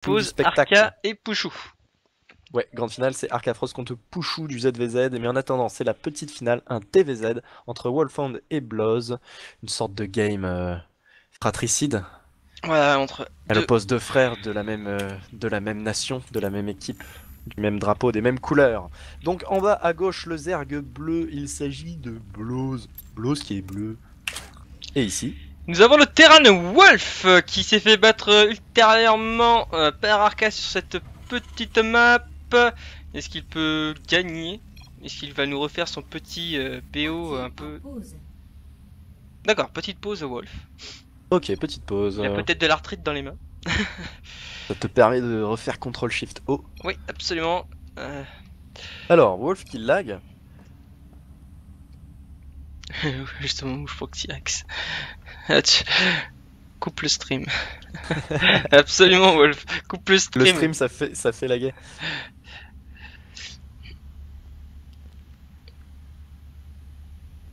Pose, spectacle. Arca et Pouchou. Ouais, grande finale, c'est Arcafrost contre Pouchou du ZVZ. Mais en attendant, c'est la petite finale, un TVZ entre Wolfhound et Bloz. Une sorte de game fratricide. Voilà, entre Elle deux. oppose deux frères de la même nation, de la même équipe, du même drapeau, des mêmes couleurs. Donc en bas à gauche, le Zerg bleu, il s'agit de Bloz. Bloz qui est bleu. Et ici, Nous avons le terrain de Wolf qui s'est fait battre ultérieurement par Arca sur cette petite map. Est-ce qu'il peut gagner? Est-ce qu'il va nous refaire son petit BO un peu... D'accord, petite pause Wolf. ok, petite pause. Il a peut-être de l'arthrite dans les mains. Ça te permet de refaire CTRL-SHIFT-O. Oui, absolument. Alors, Wolf qui lag. Justement, je crois que T-Rex. Coupe le stream. Absolument, Wolf. Coupe le stream. Le stream, ça fait laguer.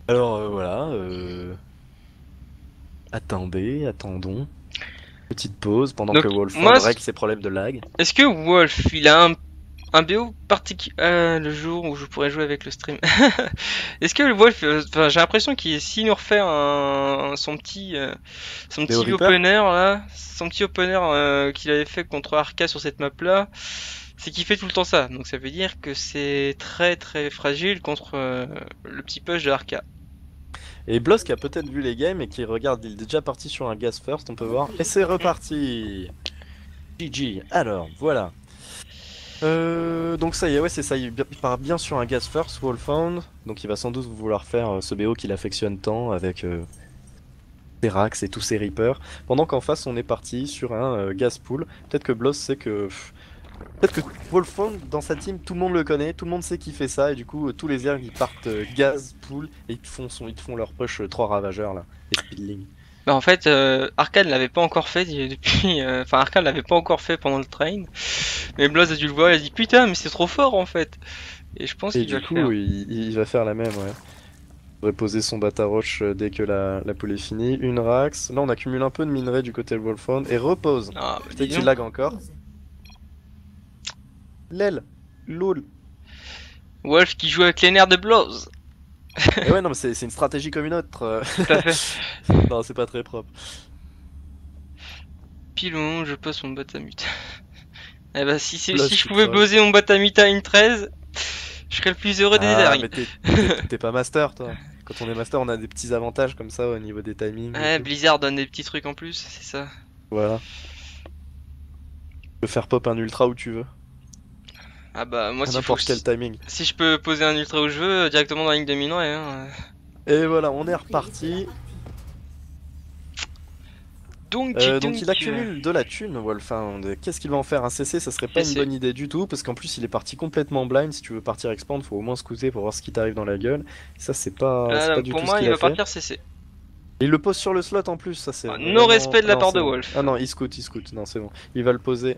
Alors voilà. Attendons. Petite pause pendant Donc, que Wolf moi, règle ses problèmes de lag. est-ce que Wolf, il a un BO particulier le jour où je pourrais jouer avec le stream? Est-ce que le Wolf, j'ai l'impression qu'il s'il nous refait son petit BO Reaper opener là, son petit opener qu'il avait fait contre Arca sur cette map là, c'est qu'il fait tout le temps ça. Donc ça veut dire que c'est très très fragile contre le petit push de Arca. Et Bloss qui a peut-être vu les games et qui regarde, il est déjà parti sur un gas first, on peut voir. Et c'est reparti. GG. Alors, voilà. Donc ça y est, ouais, c'est ça, il part bien sur un gas first, Wolfhound. Donc il va sans doute vouloir faire ce BO qu'il affectionne tant avec ses Rax et tous ses Reapers. Pendant qu'en face, on est parti sur un gas pool. Peut-être que Bloss sait que... Peut-être que Wolfhound, dans sa team, tout le monde le connaît, tout le monde sait qu'il fait ça, et du coup, tous les Zergs, ils partent gaz, pool, et ils te font leur push 3 ravageurs, là, et speedling. Bah en fait, Arca ne l'avait pas encore fait depuis, enfin Arca ne l'avait pas encore fait pendant le train. Mais Blaze a dû le voir, il a dit putain mais c'est trop fort en fait. Et je pense Et qu'il va du le faire. coup, il va faire la même, ouais. Il devrait poser son Bataroche dès que la pool est finie. Une Rax, là on accumule un peu de minerais du côté de Wolfhound, et repose. Ah bah dis Peut-être qu'il donc. lag encore. Lel, lol. Wolf qui joue avec les nerfs de Blaze. Et ouais, non, mais c'est une stratégie comme une autre. Tout à fait. Non, c'est pas très propre. Pile au moment où je pose mon Batamut. Eh bah si Là, je c'est pouvais creux. poser mon Batamut à une 13, je serais le plus heureux des Ah, Zerg. mais t'es pas master, toi. Quand on est master, on a des petits avantages comme ça au niveau des timings et Ouais, tout. Blizzard donne des petits trucs en plus, c'est ça. Voilà. Tu peux faire pop un ultra où tu veux. Ah bah moi À s'il faut n'importe quel timing. si je peux poser un ultra où je veux, directement dans la ligne de minerai, hein. Et voilà, on est reparti. Donc il accumule de la thune, Wolfhound. Qu'est-ce qu'il va en faire? Un CC, ça serait pas une bonne idée du tout, parce qu'en plus il est parti complètement blind. Si tu veux partir expand, faut au moins scouter pour voir ce qui t'arrive dans la gueule. Et ça, c'est pas du Pour tout ce moi qu'il il a va fait. partir CC. Et il le pose sur le slot en plus, ça c'est No vraiment... respect de la Non, part c'est de bon. Wolf. Ah non, il scout. Non, c'est bon. Il va le poser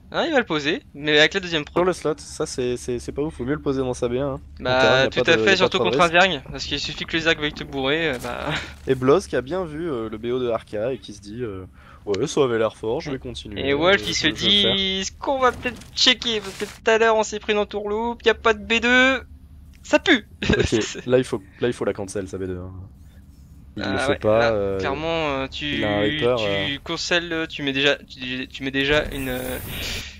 Ah, il va le poser, mais avec la deuxième sur prod. le slot. Ça, c'est pas ouf. Faut mieux le poser dans sa B1. Hein. Bah, Y tout a à y fait, a pas surtout trop de contre un risque. Zerg, parce qu'il suffit que le Zerg veuille te bourrer, bah... Et Bloz qui a bien vu le BO de Arca et qui se dit ouais, ça avait l'air fort, je vais continuer. Et Wolf, il se je vais le faire. dit... Ce qu'on va peut-être checker, parce que tout à l'heure, on s'est pris dans tourloupe, y a pas de B2... Ça pue. Ok, là il faut la cancel, ça B2. Hein. Il le fait Ouais, pas. là, clairement, Il a un Reaper. tu cancel, tu mets déjà une...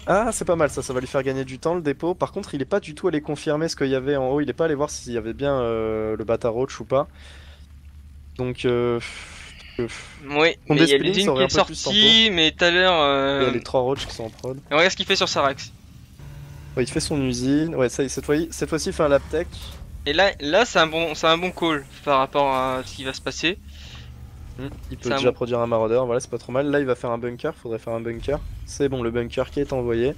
Ah, c'est pas mal ça, ça va lui faire gagner du temps le dépôt. Par contre, il est pas du tout allé confirmer ce qu'il y avait en haut, il est pas allé voir s'il y avait bien le Bata Roach ou pas. Donc, Oui, son mais il y a Despelling, ça l'une qui aurait un est peu plus tempo. sortie, mais tout à l'heure... Il y a les 3 Roach qui sont en prod. Et regarde ce qu'il fait sur Sarax. Ouais, il fait son usine. Ouais, ça, cette fois-ci, il fait un lap tech. Et là c'est un bon call par rapport à ce qui va se passer. Il peut C'est un déjà bon... produire un maraudeur, voilà, c'est pas trop mal. Là, il va faire un bunker, faudrait faire un bunker. C'est bon, le bunker qui est envoyé.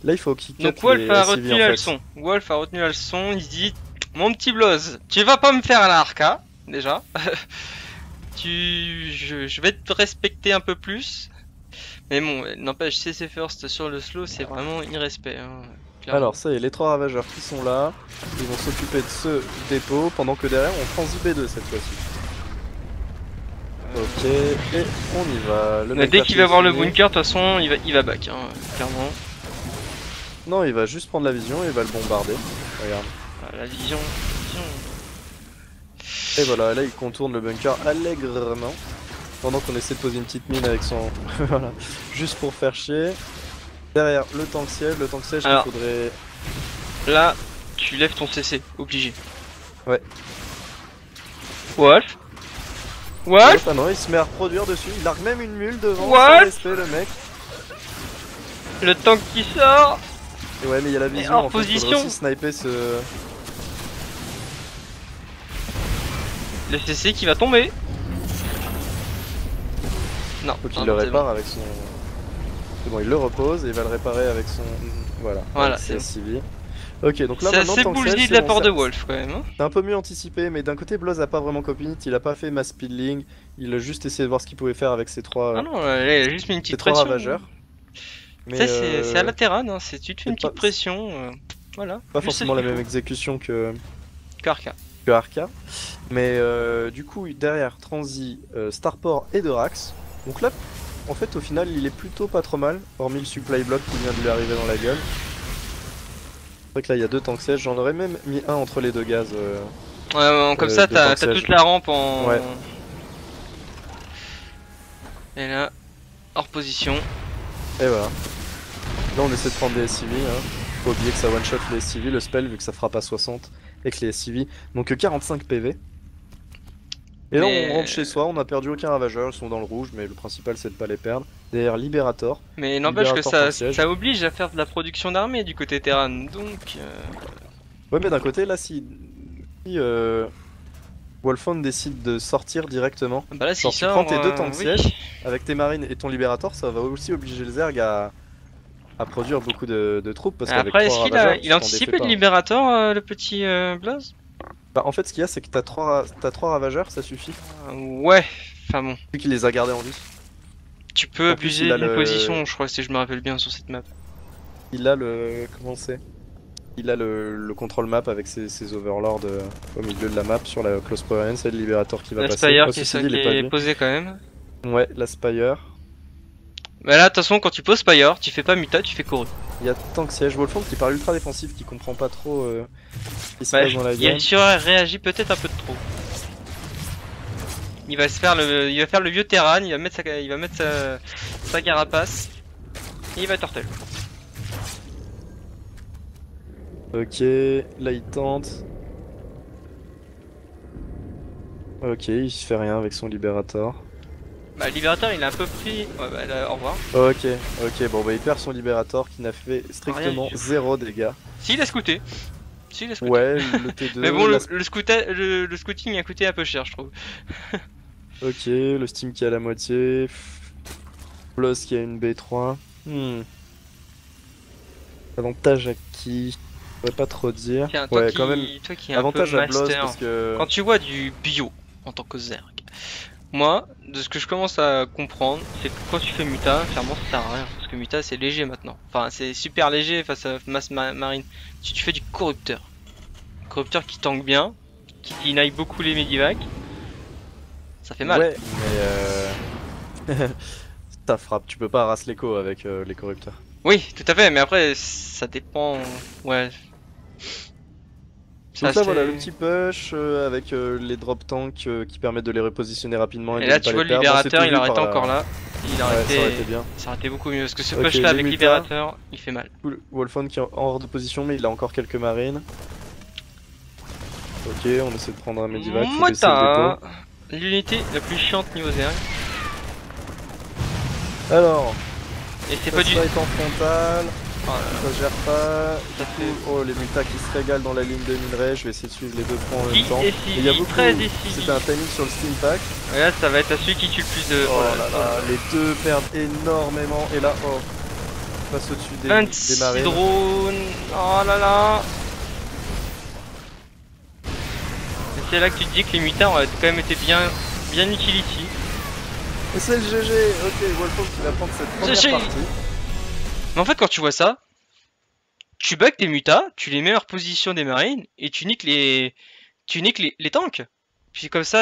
Là, il faut qu'il cut Donc Wolf les a SCV retenu en la fait. leçon. Wolf a retenu la leçon, il se dit mon petit Bloz, tu vas pas me faire un arca, déjà. Je vais te respecter un peu plus. Mais bon, n'empêche, CC First sur le slow, c'est vraiment irrespect. Hein, clairement. Alors, ça y est, les 3 ravageurs qui sont là, ils vont s'occuper de ce dépôt pendant que derrière on prend B2 cette fois-ci. Ok, et on y va. Le Mais mec dès vert qu'il qui va est voir le fini. bunker, de toute façon, il va back, hein, clairement. Non, il va juste prendre la vision et il va le bombarder. Regarde. Ah, la vision. Et voilà, là il contourne le bunker allègrement. Pendant qu'on essaie de poser une petite mine avec son... voilà, juste pour faire chier. Derrière, le tank siège qu'il Alors. faudrait... Là, tu lèves ton CC, obligé. Ouais. Wolf. Wolf. Ah non, il se met à reproduire dessus, il largue même une mule devant, What? sans respect le mec. Le tank qui sort. Et ouais, mais il y a la vision, hors en fait, position. faudrait aussi sniper ce... Le CC qui va tomber. Non. Faut qu'il non, le c'est répare bon. avec son... C'est bon, il le repose et il va le réparer avec son... Voilà, Voilà, avec c'est ses bon. SCV. Ok, donc là C'est maintenant, assez tank bullshit siège, de la c'est part bon, de ça- Wolf quand même. Hein. c'est un peu mieux anticipé, mais d'un côté, Bloz a pas vraiment copied, il a pas fait mass speedling, il a juste essayé de voir ce qu'il pouvait faire avec ses trois, Ah non, là, il a juste mis une ses petite trois pression. ravageurs. Hein. Mais Ça, c'est à la Terran, hein. Tu te fais une c'est petite pas- pression. Voilà. pas Juste forcément ce la qu'il même faut. exécution que Karka. Arca. Mais du coup, derrière, Transi, Starport et Dorax. Donc là, en fait, au final, il est plutôt pas trop mal, hormis le supply block qui vient de lui arriver dans la gueule. C'est vrai que là, il y a deux tanks sièges, j'en aurais même mis un entre les deux gaz. Ouais, comme ça, de t'as tank siège. toute la rampe en. Ouais. Et là, hors position. Et voilà. Là, on essaie de prendre des SCV. Hein. Faut oublier que ça one-shot les SCV, le spell, vu que ça fera pas 60 avec les SCV. Donc 45 PV. Et là, Mais- on rentre chez soi, on a perdu aucun ravageur, ils sont dans le rouge, mais le principal c'est de pas les perdre. Derrière Liberator. Mais n'empêche que Liberator tank siège. ça oblige à faire de la production d'armée du côté Terran. Donc. Ouais, mais d'un côté, là, si Wolfhound décide de sortir directement, Bah là, genre s'il tu sort. prends tes deux tanks oui. sièges avec tes marines et ton Liberator, ça va aussi obliger le Zerg à produire beaucoup de troupes parce qu'avec Après, est-ce 3 qu'il a, ravageurs, il tu a t'en anticipé défais le pas. Liberator, le petit Blaze? Bah, en fait, ce qu'il y a, c'est que t'as 3 ravageurs, ça suffit. Ouais, enfin bon. Vu qu'il les a gardés en vie. Tu peux En plus, abuser il a d'une le- position, je crois, si je me rappelle bien sur cette map. Il a le. Comment c'est? Il a le control map avec ses overlords au milieu de la map sur la close power end, c'est le Liberator qui va La passer. Spire Ah, qui ceci est, dit, il est pas vu. posé quand même. Ouais, la Spire. Mais là, de toute façon, quand tu poses Spire, tu fais pas Muta, tu fais Koru. Il y a tank siège Wolfhound qui parle ultra défensif, qui comprend pas trop ce qui se Bah, passe dans la game. il surréagit peut-être un peu de trop. Il va faire le vieux Terran, il va mettre sa carapace. Et il va turtle. Ok, là il tente. Ok, il se fait rien avec son Liberator. Bah, le Liberator, il a un peu pris. Ouais, bah, là, au revoir. Ok, bon bah il perd son Liberator qui n'a fait strictement Rien du tout. 0 dégâts. Si, il a scouté. Si, il a scouté. Ouais, le T2. Mais bon, la- le scouting a coûté un peu cher, je trouve. Ok, le Steam qui est à la moitié. Bloss qui a une B3. Avantage à qui? Je pourrais pas trop dire. Tiens, toi, Ouais, qui, quand même. toi qui es un Avantage peu à Bloss master, parce que. quand tu vois du bio en tant que Zerg, moi, de ce que je commence à comprendre, c'est que quand tu fais Muta, clairement ça sert à rien. Parce que Muta c'est léger maintenant. Enfin, c'est super léger face à masse marine. Si tu fais du corrupteur, corrupteur qui tank bien, qui deny beaucoup les medivacs, ça fait mal. Ouais, mais ça frappe. Tu peux pas race l'écho avec les corrupteurs. Oui, tout à fait, mais après, ça dépend. Ouais. Ça, Donc là c'est- voilà le petit push avec les drop tanks qui permettent de les repositionner rapidement et Et de là, ne pas tu vois les le perdre. On s'est libérateur, tout il vu aurait été par encore là. Il aurait Ouais, été... ça aurait été bien. Ça aurait été beaucoup mieux. Parce que ce Ok, push là les avec mutas. libérateur, il fait mal. Cool. Wolfhound qui est hors de position mais il a encore quelques marines. Ok, on essaie de prendre un medivac, faut baisser le Mota, dépôt. l'unité la plus chiante niveau Zerg. Alors, Et c'est ça pas du. est en frontal, Oh là là. ça se gère pas. Ça Du coup, oh les mutas qui se régalent dans la ligne de minerai, je vais essayer de suivre les deux fronts en même Qui temps. est Et il y a civil, beaucoup, très décisif. c'était un timing sur le steam pack. Et là, ça va être à celui qui tue le plus de. Oh là là, les deux perdent énormément. Et là, oh, on passe au-dessus des 26 marines. drones. Oh là là. Et c'est là que tu te dis que les mutas ont quand même été bien utiles ici. Et c'est le GG. Ok, Wolfhound qui va prendre cette première GG. partie. Mais en fait, quand tu vois ça, tu bugs tes mutas, tu les mets en position des marines et tu niques les tanks. Puis comme ça,